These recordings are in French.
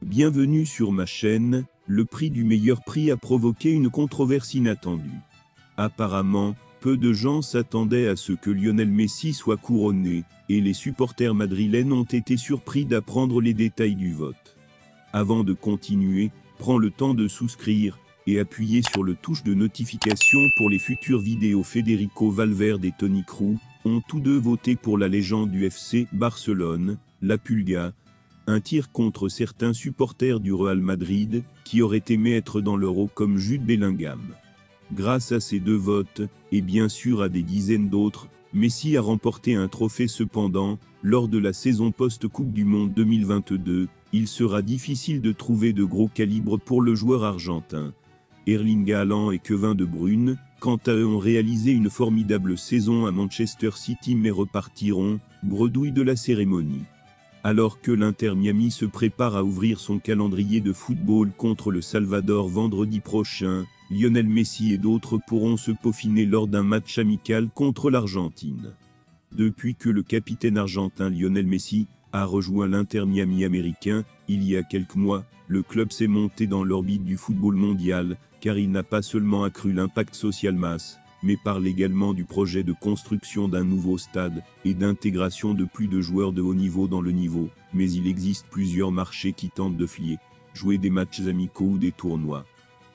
Bienvenue sur ma chaîne. Le prix du meilleur prix a provoqué une controverse inattendue. Apparemment, peu de gens s'attendaient à ce que Lionel Messi soit couronné, et les supporters madrilènes ont été surpris d'apprendre les détails du vote. Avant de continuer, prends le temps de souscrire, et appuyer sur le touche de notification pour les futures vidéos. Federico Valverde et Toni Kroos ont tous deux voté pour la légende du FC Barcelone, la Pulga, un tir contre certains supporters du Real Madrid, qui auraient aimé être dans l'Euro comme Jude Bellingham. Grâce à ces deux votes, et bien sûr à des dizaines d'autres, Messi a remporté un trophée. Cependant, lors de la saison post-Coupe du Monde 2022, il sera difficile de trouver de gros calibre pour le joueur argentin. Erling Haaland et Kevin De Bruyne, quant à eux, ont réalisé une formidable saison à Manchester City mais repartiront, bredouilles de la cérémonie. Alors que l'Inter Miami se prépare à ouvrir son calendrier de football contre le Salvador vendredi prochain, Lionel Messi et d'autres pourront se peaufiner lors d'un match amical contre l'Argentine. Depuis que le capitaine argentin Lionel Messi a rejoint l'Inter Miami américain, il y a quelques mois, le club s'est monté dans l'orbite du football mondial, car il n'a pas seulement accru l'impact social masse, mais parle également du projet de construction d'un nouveau stade et d'intégration de plus de joueurs de haut niveau dans le niveau, mais il existe plusieurs marchés qui tentent de jouer des matchs amicaux ou des tournois.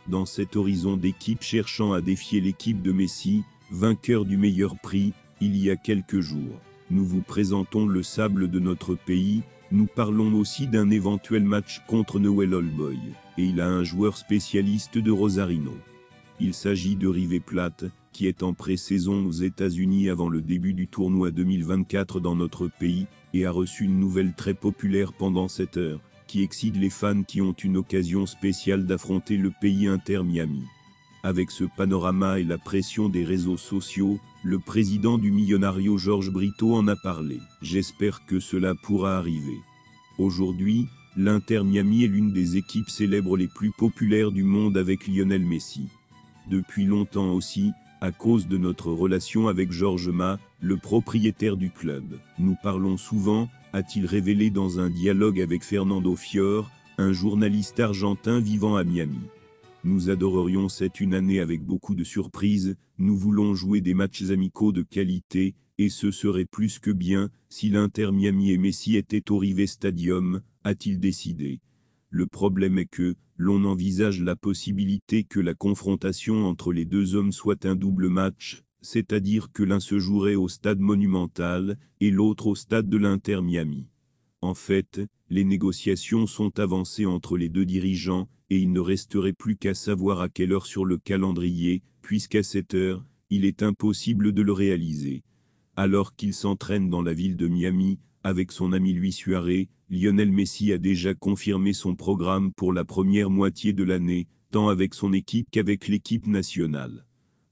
Dans cet horizon d'équipes cherchant à défier l'équipe de Messi, vainqueur du meilleur prix, il y a quelques jours, nous vous présentons le sable de notre pays. Nous parlons aussi d'un éventuel match contre Newell's Old Boys, et il a un joueur spécialiste de Rosarino. Il s'agit de River Plate, qui est en pré-saison aux États-Unis avant le début du tournoi 2024 dans notre pays, et a reçu une nouvelle très populaire pendant cette heure, qui excite les fans qui ont une occasion spéciale d'affronter le pays Inter Miami. Avec ce panorama et la pression des réseaux sociaux, le président du Millonario Jorge Brito en a parlé. J'espère que cela pourra arriver. Aujourd'hui, l'Inter Miami est l'une des équipes célèbres les plus populaires du monde avec Lionel Messi. Depuis longtemps aussi, à cause de notre relation avec Jorge Ma, le propriétaire du club. Nous parlons souvent, a-t-il révélé dans un dialogue avec Fernando Fior, un journaliste argentin vivant à Miami. Nous adorerions cette année avec beaucoup de surprises, nous voulons jouer des matchs amicaux de qualité, et ce serait plus que bien, si l'Inter Miami et Messi étaient au River Stadium, a-t-il décidé. Le problème est que, l'on envisage la possibilité que la confrontation entre les deux hommes soit un double match, c'est-à-dire que l'un se jouerait au stade Monumental, et l'autre au stade de l'Inter Miami. En fait, les négociations sont avancées entre les deux dirigeants, et il ne resterait plus qu'à savoir à quelle heure sur le calendrier, puisqu'à cette heure, il est impossible de le réaliser. Alors qu'il s'entraîne dans la ville de Miami, avec son ami Luis Suarez, Lionel Messi a déjà confirmé son programme pour la première moitié de l'année, tant avec son équipe qu'avec l'équipe nationale.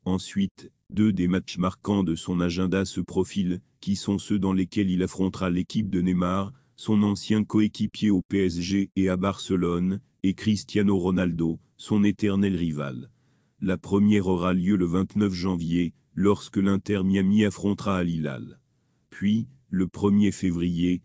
Ensuite, deux des matchs marquants de son agenda se profilent, qui sont ceux dans lesquels il affrontera l'équipe de Neymar, son ancien coéquipier au PSG et à Barcelone, et Cristiano Ronaldo, son éternel rival. La première aura lieu le 29 janvier, lorsque l'Inter Miami affrontera Al Hilal. Puis, le 1er février,